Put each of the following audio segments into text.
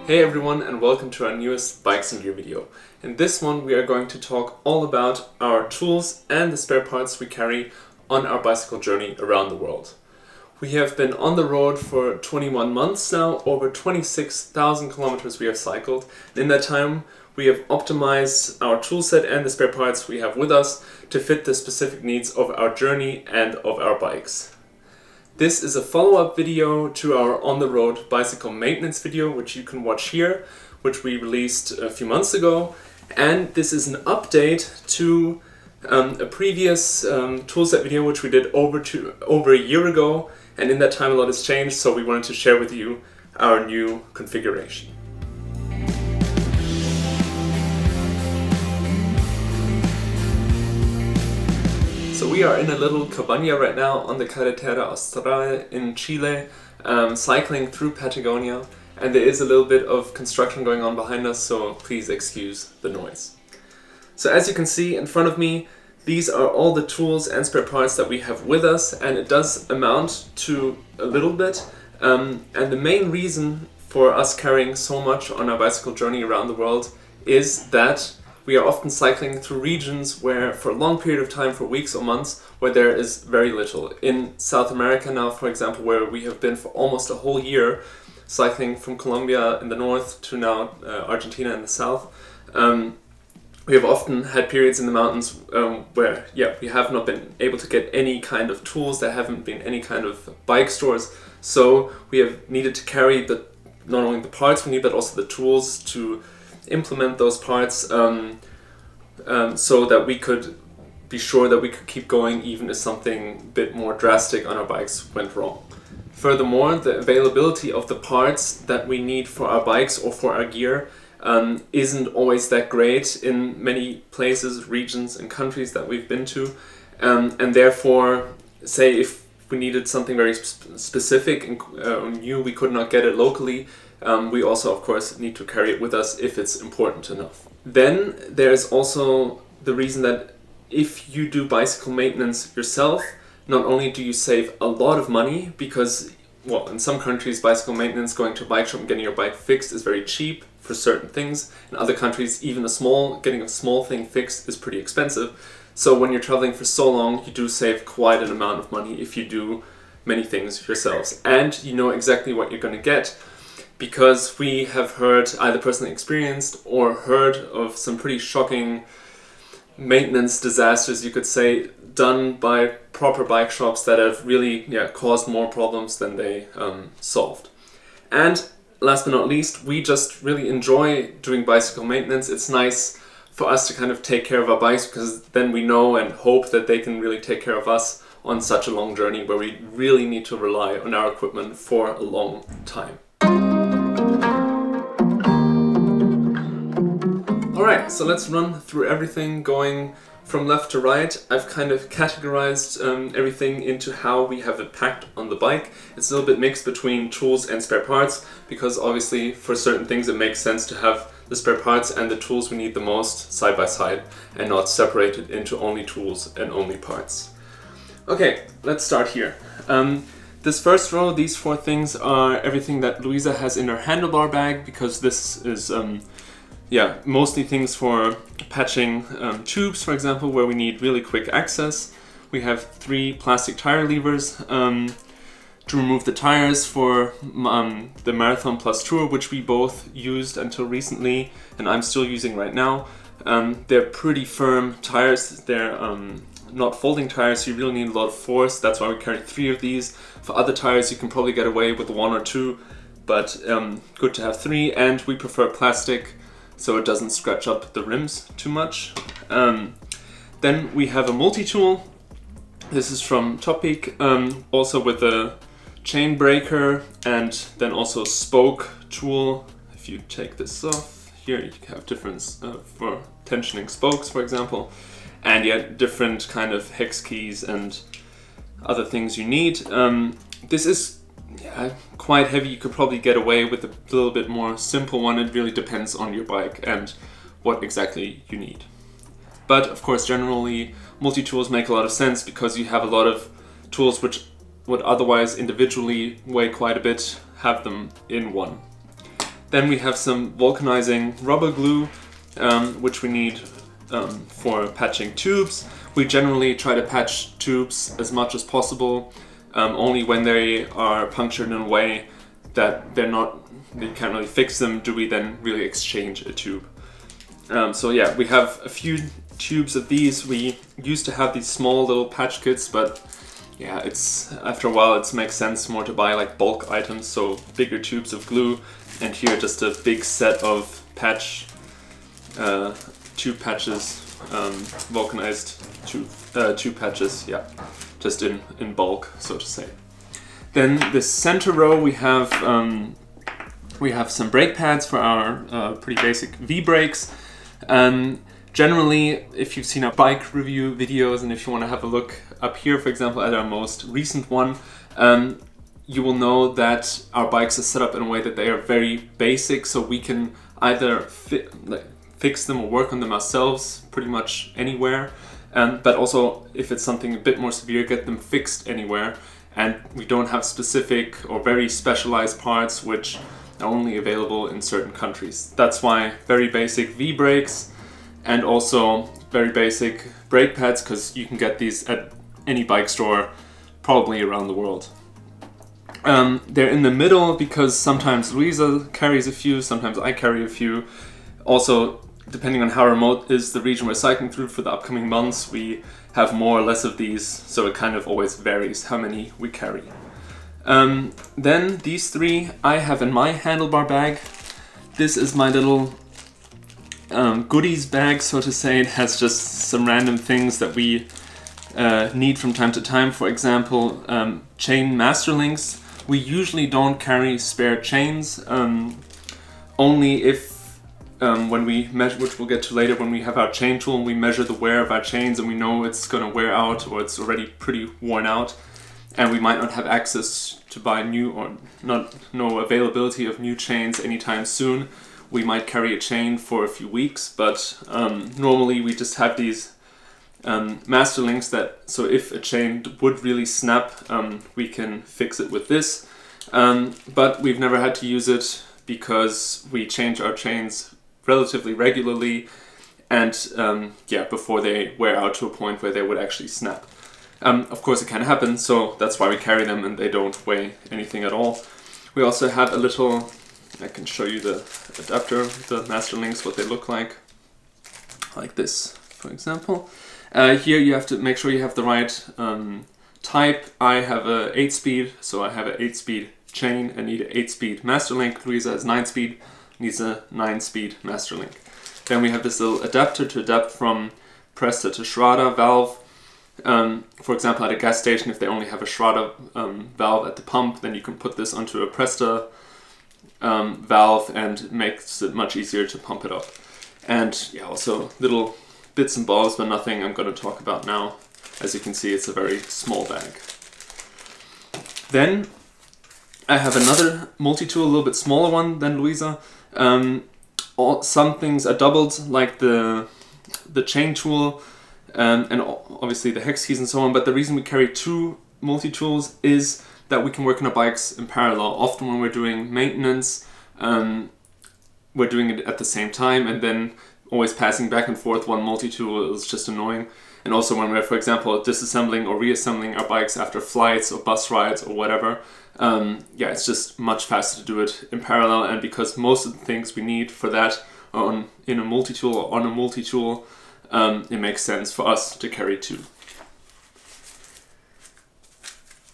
Hey everyone, and welcome to our newest Bikes and Gear video. In this one we are going to talk all about our tools and the spare parts we carry on our bicycle journey around the world. We have been on the road for 21 months now, over 26,000 kilometers we have cycled. In that time we have optimized our tool set and the spare parts we have with us to fit the specific needs of our journey and of our bikes. This is a follow-up video to our on-the-road bicycle maintenance video, which you can watch here, which we released a few months ago. And this is an update to a previous toolset video, which we did over a year ago. And in that time a lot has changed, so we wanted to share with you our new configuration. So we are in a little cabaña right now on the Carretera Austral in Chile, cycling through Patagonia, and there is a little bit of construction going on behind us, so please excuse the noise. So as you can see in front of me, these are all the tools and spare parts that we have with us, and it does amount to a little bit. And the main reason for us carrying so much on our bicycle journey around the world is that we are often cycling through regions where, for a long period of time, for weeks or months, where there is very little. In South America now, for example, where we have been for almost a whole year, cycling from Colombia in the north to now Argentina in the south, we have often had periods in the mountains where we have not been able to get any kind of tools. There haven't been any kind of bike stores, so we have needed to carry not only the parts we need, but also the tools to implement those parts, so that we could be sure that we could keep going even if something a bit more drastic on our bikes went wrong. Furthermore, the availability of the parts that we need for our bikes or for our gear isn't always that great in many places, regions and countries that we've been to, and therefore, say if we needed something very specific and knew we could not get it locally, we also of course need to carry it with us if it's important enough. Then there's also the reason that if you do bicycle maintenance yourself, not only do you save a lot of money because, well, in some countries bicycle maintenance, going to a bike shop and getting your bike fixed is very cheap for certain things. In other countries, even getting a small thing fixed is pretty expensive. So when you're traveling for so long, you do save quite an amount of money if you do many things yourselves. And you know exactly what you're going to get, because we have heard, either personally experienced or heard of some pretty shocking maintenance disasters, you could say, done by proper bike shops that have really caused more problems than they solved. And last but not least, we just really enjoy doing bicycle maintenance. It's nice for us to kind of take care of our bikes, because then we know and hope that they can really take care of us on such a long journey where we really need to rely on our equipment for a long time. Alright, so let's run through everything going from left to right. I've kind of categorized everything into how we have it packed on the bike. It's a little bit mixed between tools and spare parts, because obviously for certain things it makes sense to have the spare parts and the tools we need the most side by side and not separated into only tools and only parts. Okay, let's start here. This first row, these four things are everything that Luisa has in her handlebar bag, because this is mostly things for patching tubes, for example, where we need really quick access. We have 3 plastic tire levers to remove the tires for the Marathon Plus Tour, which we both used until recently, and I'm still using right now. They're pretty firm tires. They're not folding tires, so you really need a lot of force. That's why we carry 3 of these. For other tires you can probably get away with 1 or 2, but good to have 3, and we prefer plastic so it doesn't scratch up the rims too much. Then we have a multi-tool. This is from Topic, also with a chain breaker and then also spoke tool. If you take this off, here you have different for tensioning spokes, for example, and different kind of hex keys and other things you need. This is quite heavy. You could probably get away with a little bit more simple one. It really depends on your bike and what exactly you need. But of course, generally multi-tools make a lot of sense because you have a lot of tools which would otherwise individually weigh quite a bit, have them in one. Then we have some vulcanizing rubber glue, which we need for patching tubes. We generally try to patch tubes as much as possible, only when they are punctured in a way that you can't really fix them do we then really exchange a tube. So yeah, we have a few tubes of these. We used to have these small little patch kits, but yeah, after a while it makes sense more to buy like bulk items, so bigger tubes of glue, and here just a big set of tube patches, vulcanized tube patches, yeah, just in bulk, so to say. Then this center row we have some brake pads for our pretty basic V-brakes. Generally, if you've seen our bike review videos, and if you want to have a look up here, for example, at our most recent one, you will know that our bikes are set up in a way that they are very basic, so we can either fix them or work on them ourselves pretty much anywhere, but also if it's something a bit more severe, get them fixed anywhere. And we don't have specific or very specialized parts which are only available in certain countries. That's why very basic V-brakes and also very basic brake pads, because you can get these at any bike store probably around the world. They're in the middle because sometimes Luisa carries a few, sometimes I carry a few. Also, depending on how remote is the region we're cycling through for the upcoming months, we have more or less of these, so it kind of always varies how many we carry. Then these three I have in my handlebar bag. This is my little goodies bag, so to say. It has just some random things that we need from time to time. For example, chain master links. We usually don't carry spare chains, only if when we measure, which we'll get to later, when we have our chain tool and we measure the wear of our chains and we know it's going to wear out or it's already pretty worn out, and we might not have access to buy new or no availability of new chains anytime soon, we might carry a chain for a few weeks. But normally we just have these master links so if a chain would really snap, we can fix it with this. But we've never had to use it because we change our chains relatively regularly, and before they wear out to a point where they would actually snap. Of course it can happen, so that's why we carry them, and they don't weigh anything at all. We also have a little, I can show you the adapter, the master links, what they look like this, for example. Here you have to make sure you have the right type. I have a 8-speed, so I have an 8-speed chain and need an 8-speed master link. Luisa has 9-speed, needs a 9-speed master link. Then we have this little adapter to adapt from Presta to Schrader valve. For example, at a gas station, if they only have a Schrader valve at the pump, then you can put this onto a Presta valve, and it makes it much easier to pump it up. And yeah, also little bits and bobs, but nothing I'm going to talk about now. As you can see, it's a very small bag. Then I have another multi-tool, a little bit smaller one than Luisa. Some things are doubled, like the chain tool, and obviously the hex keys and so on. But the reason we carry two multi-tools is that we can work on our bikes in parallel. Often when we're doing maintenance, we're doing it at the same time, and then always passing back and forth one multi-tool is just annoying. And also when we're, for example, disassembling or reassembling our bikes after flights or bus rides or whatever, it's just much faster to do it in parallel. And because most of the things we need for that are in a multi-tool or on a multi-tool, it makes sense for us to carry two.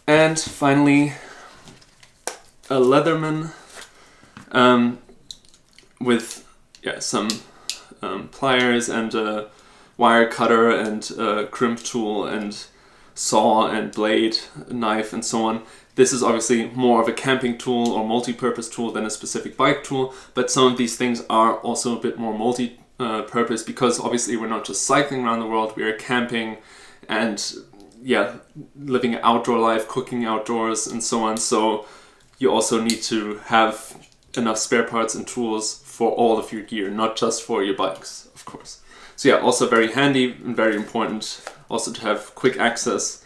And finally, a Leatherman with some pliers and a wire cutter and a crimp tool and saw and blade, knife, and so on. This is obviously more of a camping tool or multi-purpose tool than a specific bike tool, but some of these things are also a bit more multi-purpose because obviously we're not just cycling around the world, we are camping and living an outdoor life, cooking outdoors and so on. So you also need to have enough spare parts and tools for all of your gear, not just for your bikes, of course. So also very handy and very important also to have quick access,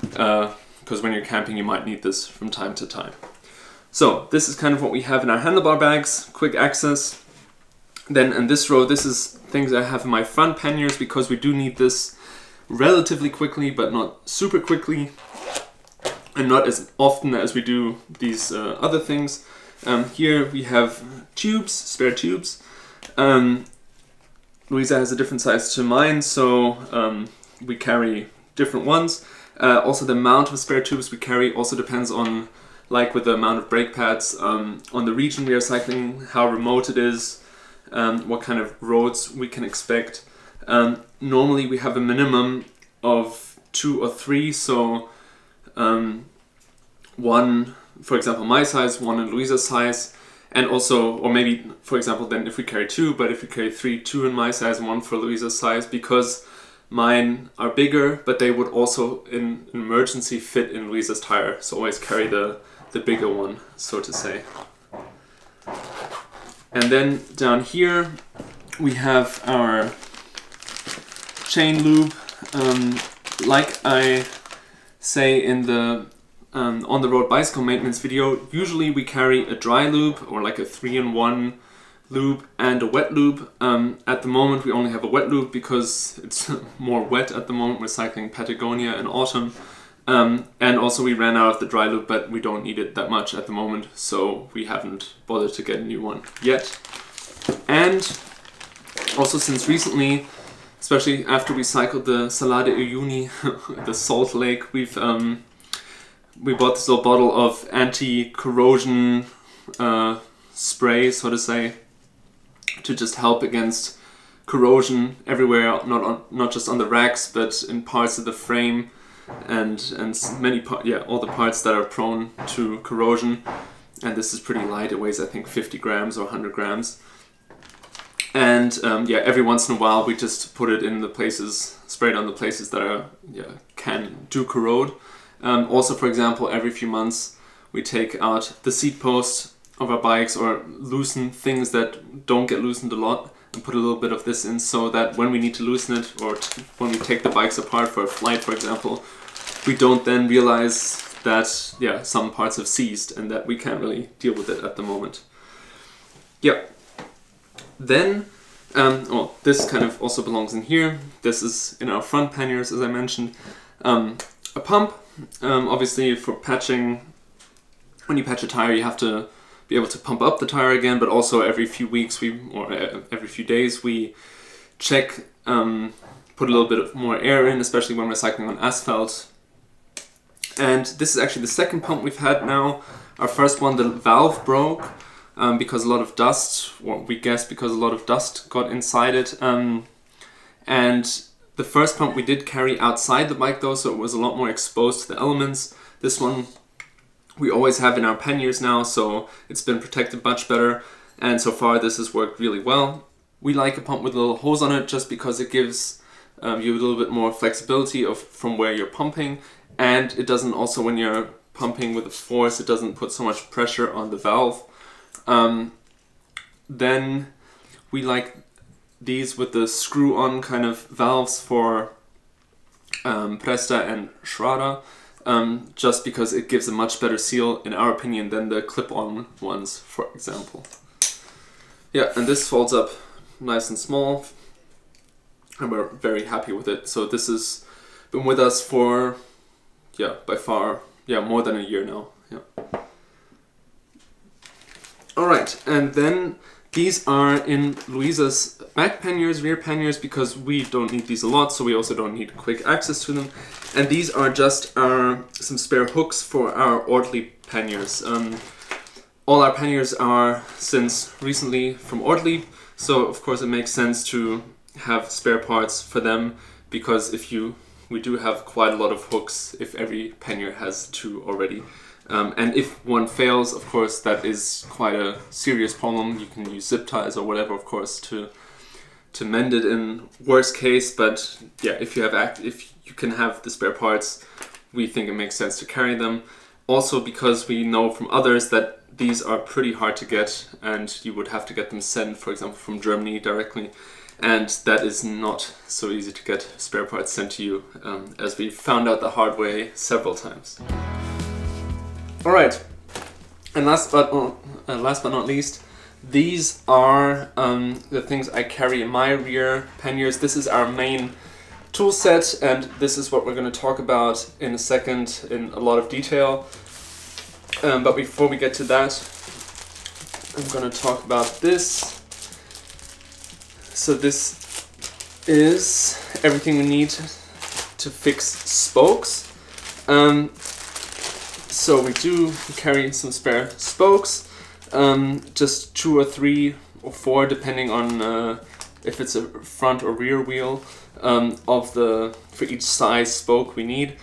because when you're camping you might need this from time to time. So this is kind of what we have in our handlebar bags, quick access. Then in this row, this is things I have in my front panniers because we do need this relatively quickly, but not super quickly, and not as often as we do these other things. Here we have tubes, spare tubes. Louisa has a different size to mine, so we carry different ones. Also the amount of spare tubes we carry also depends on, like with the amount of brake pads, on the region we are cycling, how remote it is, what kind of roads we can expect. Normally we have a minimum of 2 or 3, so one, for example, my size, one in Louisa's size, and also, or maybe, for example, then if we carry 2, but if we carry 3, 2 in my size and 1 for Louisa's size, because mine are bigger, but they would also, in emergency, fit in Louisa's tire. So always carry the bigger one, so to say. And then down here, we have our chain lube. Like I say in the on-the-road bicycle maintenance video, usually we carry a dry lube or like a 3-in-1 lube and a wet lube. At the moment we only have a wet lube because it's more wet at the moment. We're cycling Patagonia in autumn. And also we ran out of the dry lube, but we don't need it that much at the moment, so we haven't bothered to get a new one yet. And also since recently, especially after we cycled the Salada e Uyuni, the salt lake, we bought this little bottle of anti-corrosion spray, so to say, to just help against corrosion everywhere, not just on the racks, but in parts of the frame and many parts, yeah, all the parts that are prone to corrosion. And this is pretty light. It weighs, I think, 50 grams or 100 grams. And yeah, every once in a while we just put it in the places, spray it on the places that are, can do corrode. Also, for example, every few months we take out the seat post of our bikes or loosen things that don't get loosened a lot and put a little bit of this in, so that when we need to loosen it, or when we take the bikes apart for a flight, for example, we don't then realize that some parts have seized and that we can't really deal with it at the moment. Yeah. Then, this kind of also belongs in here. This is in our front panniers, as I mentioned. A pump, obviously for patching. When you patch a tire, you have to be able to pump up the tire again, but also every few weeks every few days we check, put a little bit of more air in, especially when we're cycling on asphalt. And this is actually the second pump we've had now. Our first one, the valve broke because a lot of dust, or we guess because a lot of dust got inside it. And the first pump we did carry outside the bike though, so it was a lot more exposed to the elements. This one we always have in our panniers now, so it's been protected much better, and so far this has worked really well. We like a pump with a little hose on it just because it gives you a little bit more flexibility from where you're pumping, and it doesn't also, when you're pumping with a force, it doesn't put so much pressure on the valve. Then we like these with the screw-on kind of valves for Presta and Schrader. Just because it gives a much better seal, in our opinion, than the clip-on ones, for example. Yeah, and this folds up nice and small, and we're very happy with it. So this has been with us for, by far, more than a year now. Yeah. Alright, and then these are in Louisa's back panniers, rear panniers, because we don't need these a lot, so we also don't need quick access to them. And these are just some spare hooks for our Ortlieb panniers. All our panniers are, since recently, from Ortlieb, so of course it makes sense to have spare parts for them, because we do have quite a lot of hooks if every pannier has 2 already. And if one fails, of course, that is quite a serious problem. You can use zip ties or whatever, of course, to mend it in worst case. But yeah, if you can have the spare parts, we think it makes sense to carry them. Also, because we know from others that these are pretty hard to get, and you would have to get them sent, for example, from Germany directly. And that is not so easy to get spare parts sent to you, as we found out the hard way several times. Alright, And last but not least, these are the things I carry in my rear panniers. This is our main tool set, and this is what we're going to talk about in a second in a lot of detail. But before we get to that, I'm going to talk about this. So this is everything we need to fix spokes. So we carry some spare spokes, just 2 or 3 or 4 depending on if it's a front or rear wheel for each size spoke we need.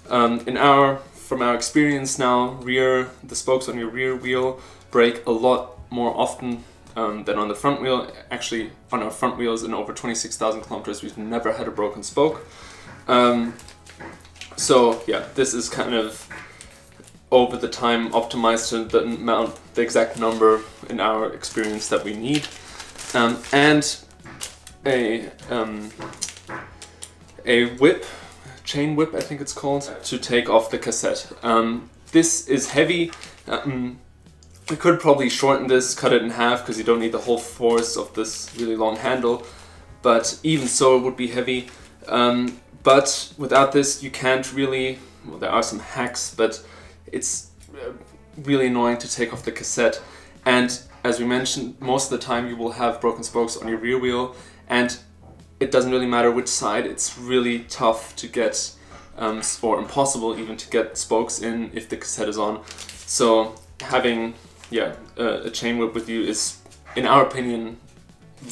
From our experience now, the spokes on your rear wheel break a lot more often than on the front wheel. Actually, on our front wheels in over 26,000 kilometers, we've never had a broken spoke. So yeah, this is kind of over the time optimized to the exact number in our experience that we need, and a whip, chain whip I think it's called, to take off the cassette. This is heavy. We could probably shorten this, cut it in half, because you don't need the whole force of this really long handle, but even so it would be heavy. But without this you can't really, well, there are some hacks, but it's really annoying to take off the cassette. And as we mentioned, most of the time you will have broken spokes on your rear wheel, and it doesn't really matter which side. It's really tough to get, or impossible even, to get spokes in if the cassette is on. So having a chain whip with you is, in our opinion,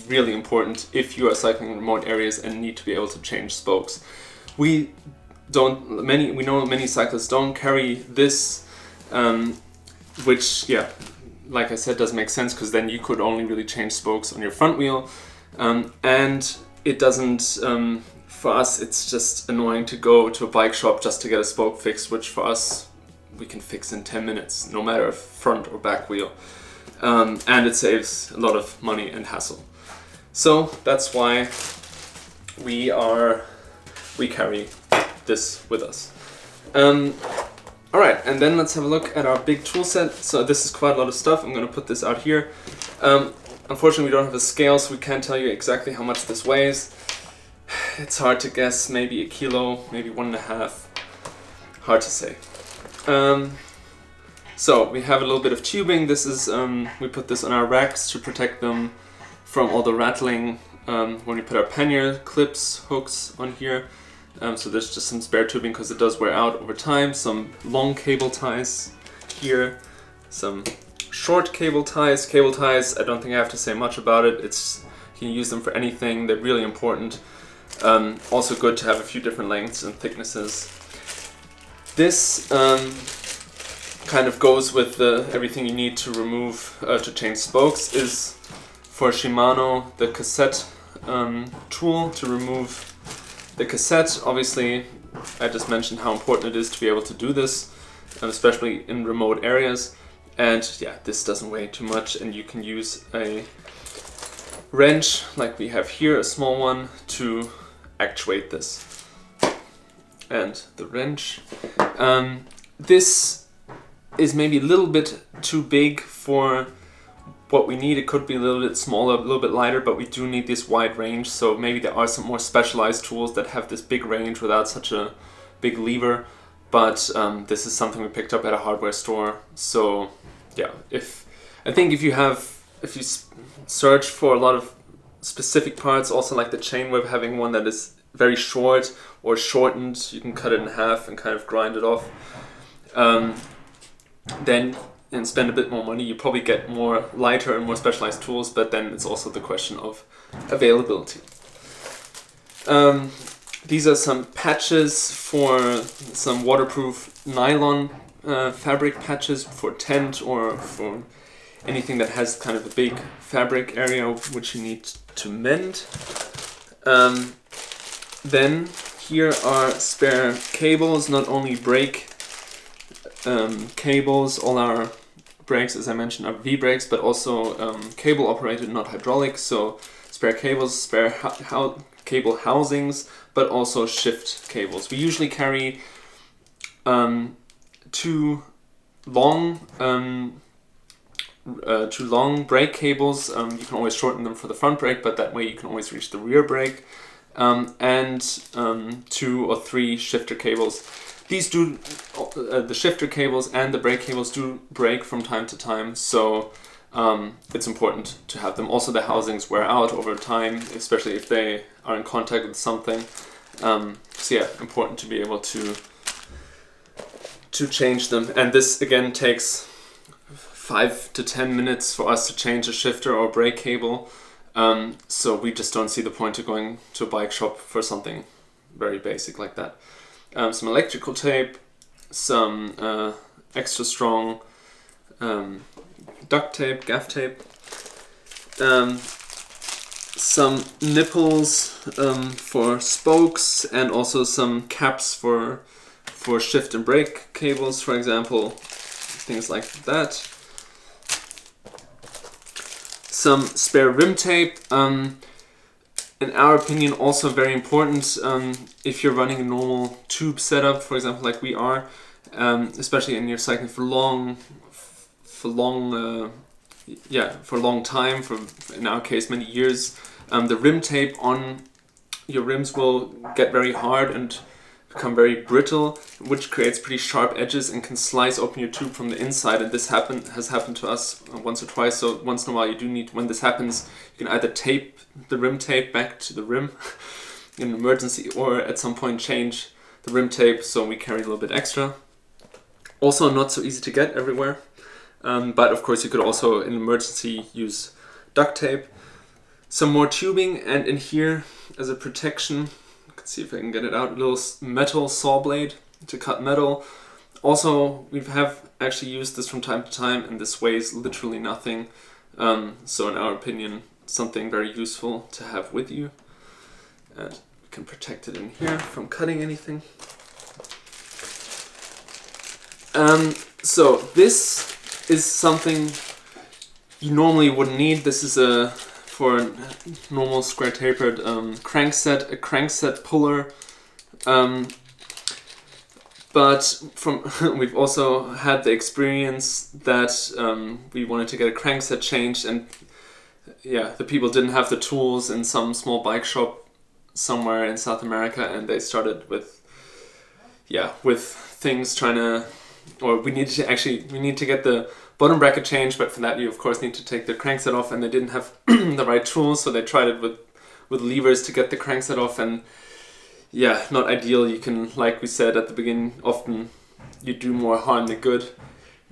really important if you are cycling in remote areas and need to be able to change spokes. We know many cyclists don't carry this, which, like I said, does make sense, because then you could only really change spokes on your front wheel, and it doesn't, for us it's just annoying to go to a bike shop just to get a spoke fixed, which for us we can fix in 10 minutes, no matter if front or back wheel, and it saves a lot of money and hassle. So that's why we carry this with us. Alright, and then let's have a look at our big tool set. So this is quite a lot of stuff. I'm going to put this out here. Unfortunately we don't have a scale, so we can't tell you exactly how much this weighs. It's hard to guess, maybe 1 kilo, maybe 1.5. Hard to say. So we have a little bit of tubing. This is we put this on our racks to protect them from all the rattling when we put our pannier clips, hooks on here. So there's just some spare tubing because it does wear out over time. Some long cable ties here, some short cable ties. Cable ties, I don't think I have to say much about it. You can use them for anything. They're really important. Also good to have a few different lengths and thicknesses. This kind of goes with everything you need to remove, to change spokes, is for Shimano the cassette tool to remove the cassette. Obviously, I just mentioned how important it is to be able to do this, especially in remote areas. And yeah, this doesn't weigh too much, and you can use a wrench like we have here, a small one, to actuate this. And the wrench. This is maybe a little bit too big for what we need. It could be a little bit smaller, a little bit lighter, but we do need this wide range. So maybe there are some more specialized tools that have this big range without such a big lever. But this is something we picked up at a hardware store. So yeah, if you search for a lot of specific parts, also like the chain whip, having one that is very short or shortened, you can cut it in half and kind of grind it off. Then and spend a bit more money, you probably get more lighter and more specialized tools, but then it's also the question of availability. These are some patches for some waterproof nylon fabric patches for tent or for anything that has kind of a big fabric area which you need to mend. Then here are spare cables, not only brake cables. All our brakes, as I mentioned, are V-brakes, but also cable operated, not hydraulic. So spare cables, spare cable housings, but also shift cables. We usually carry 2 long two long brake cables. You can always shorten them for the front brake, but that way you can always reach the rear brake. And 2 or 3 shifter cables. These do, the shifter cables and the brake cables do break from time to time, so it's important to have them. Also, the housings wear out over time, especially if they are in contact with something. So yeah, important to be able to change them. And this again takes 5 to 10 minutes for us to change a shifter or brake cable. So we just don't see the point of going to a bike shop for something very basic like that. Some electrical tape, some extra strong duct tape, gaff tape, some nipples for spokes, and also some caps for shift and brake cables, for example, things like that. Some spare rim tape, in our opinion also very important if you're running a normal tube setup, for example, like we are, especially when you're cycling for long time, for in our case many years. The rim tape on your rims will get very hard and become very brittle, which creates pretty sharp edges and can slice open your tube from the inside. And this has happened to us once or twice. So once in a while you do need, when this happens, you can either tape the rim tape back to the rim in an emergency, or at some point change the rim tape, so we carry a little bit extra. Also not so easy to get everywhere, but of course you could also in emergency use duct tape. Some more tubing, and in here as a protection, see if I can get it out, a little metal saw blade to cut metal. Also, we have actually used this from time to time, and this weighs literally nothing. So in our opinion, something very useful to have with you. And we can protect it in here from cutting anything. So this is something you normally wouldn't need. This is for a normal square tapered crankset, a crankset puller. But we've also had the experience that we wanted to get a crankset changed, and yeah, the people didn't have the tools in some small bike shop somewhere in South America, and they started with things trying to, or we need to get the bottom bracket changed, but for that you of course need to take the crankset off, and they didn't have the right tools, so they tried it with levers to get the crankset off, and yeah, not ideal. You can, like we said at the beginning, often you do more harm than good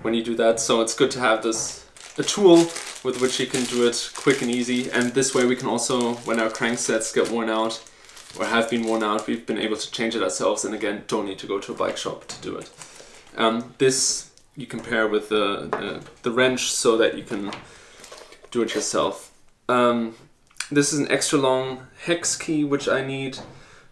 when you do that, so it's good to have a tool with which you can do it quick and easy. And this way we can also, when our cranksets get worn out or have been worn out, we've been able to change it ourselves, and again, don't need to go to a bike shop to do it. This you compare with the wrench so that you can do it yourself. This is an extra long hex key which I need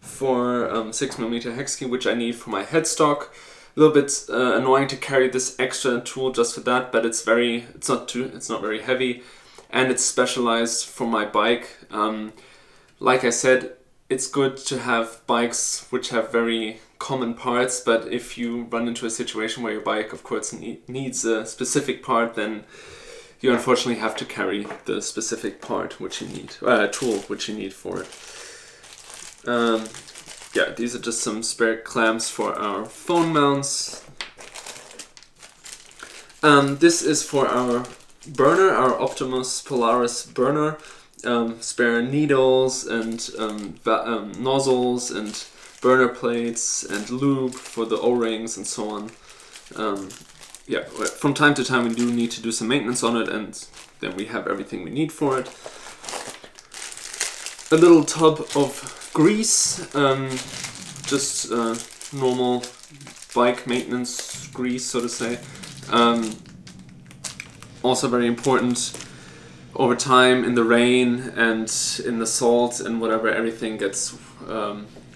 for 6mm hex key, which I need for my headstock. A little bit annoying to carry this extra tool just for that, but it's not very heavy, and it's specialized for my bike. Like I said, it's good to have bikes which have very common parts, but if you run into a situation where your bike of course needs a specific part, then you unfortunately have to carry the specific part which you need, tool which you need for it. Yeah, these are just some spare clamps for our phone mounts. This is for our burner, our Optimus Polaris burner. Spare needles and nozzles and burner plates and lube for the O-rings and so on. Yeah, from time to time we do need to do some maintenance on it, and then we have everything we need for it. A little tub of grease, just normal bike maintenance grease, so to say. Also very important. Over time, in the rain and in the salt and whatever, everything gets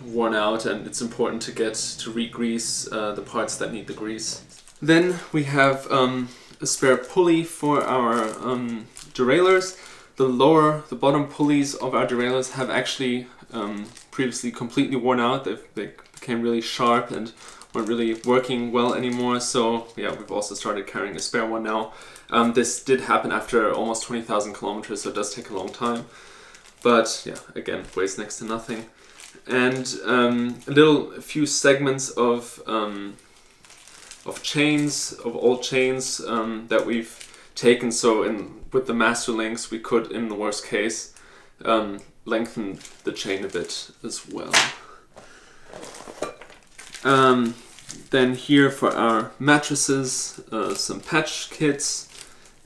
worn out, and it's important to re-grease the parts that need the grease. Then we have a spare pulley for our derailleurs. The bottom pulleys of our derailleurs have actually previously completely worn out. They became really sharp and weren't really working well anymore. So yeah, we've also started carrying a spare one now. This did happen after almost 20,000 kilometers, so it does take a long time. But yeah, again, weighs next to nothing. And a few segments of chains, of old chains that we've taken. So with the master links, we could, in the worst case, lengthen the chain a bit as well. Then here for our mattresses, some patch kits,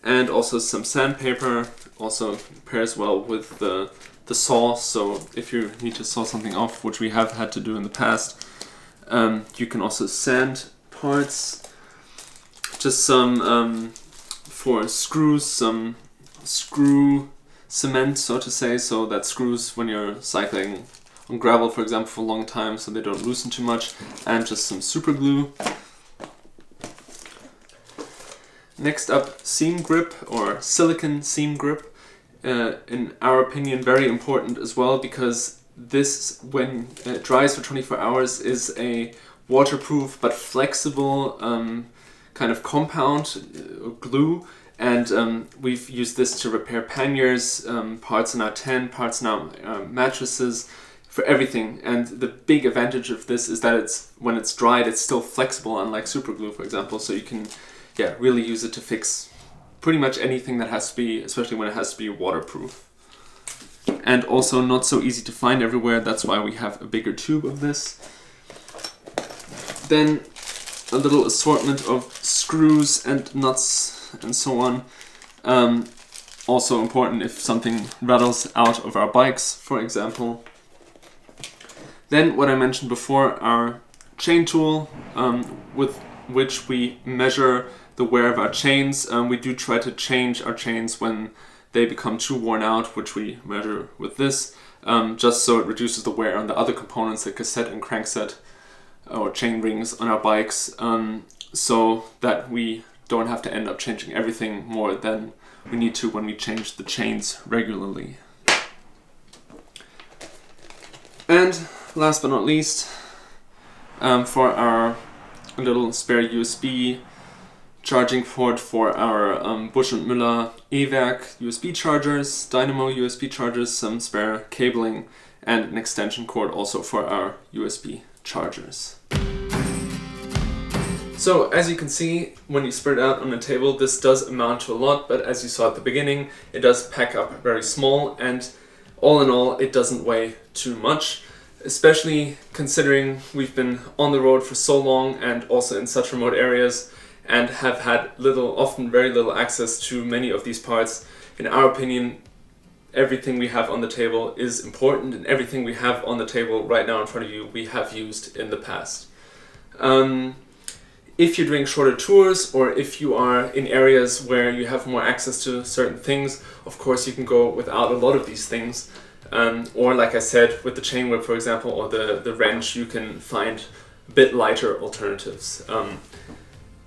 and also some sandpaper. Also pairs well with the saw, so if you need to saw something off, which we have had to do in the past, you can also sand parts. Just some for screws, some screw cement, so to say, so that screws when you're cycling on gravel, for example, for a long time, so they don't loosen too much, and just some super glue. Next up, seam grip or silicone seam grip. In our opinion, very important as well, because this, when it dries for 24 hours, is a waterproof but flexible kind of compound, glue, and we've used this to repair panniers, parts in our tent, parts in our mattresses, for everything. And the big advantage of this is that when it's dried, it's still flexible, unlike super glue, for example, so you can really use it to fix pretty much anything that has to be, especially when it has to be waterproof. And also not so easy to find everywhere, that's why we have a bigger tube of this. Then a little assortment of screws and nuts and so on. Also important if something rattles out of our bikes, for example. Then what I mentioned before, our chain tool, with which we measure the wear of our chains. We do try to change our chains when they become too worn out, which we measure with this, just so it reduces the wear on the other components, like cassette and crankset or chain rings on our bikes, so that we don't have to end up changing everything more than we need to when we change the chains regularly. And last but not least, for our little spare USB charging port for our Busch & Müller E-Werk USB chargers, Dynamo USB chargers, some spare cabling, and an extension cord also for our USB chargers. So as you can see, when you spread it out on the table, this does amount to a lot, but as you saw at the beginning, it does pack up very small, and all in all, it doesn't weigh too much, especially considering we've been on the road for so long and also in such remote areas and have had often very little access to many of these parts. In our opinion, everything we have on the table is important, and everything we have on the table right now in front of you we have used in the past. If you're doing shorter tours, or if you are in areas where you have more access to certain things, of course you can go without a lot of these things. Or like I said, with the chain whip, for example, or the wrench, you can find a bit lighter alternatives.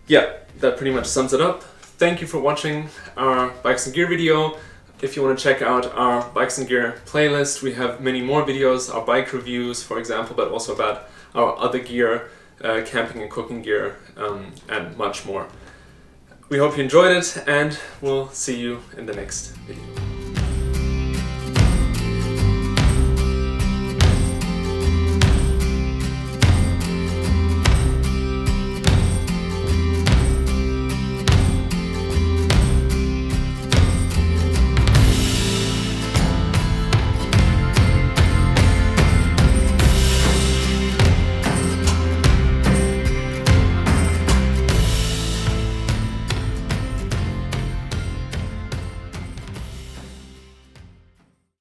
Yeah, that pretty much sums it up. Thank you for watching our Bikes and Gear video. If you want to check out our Bikes and Gear playlist, we have many more videos, our bike reviews, for example, but also about our other gear, camping and cooking gear, and much more. We hope you enjoyed it, and we'll see you in the next video.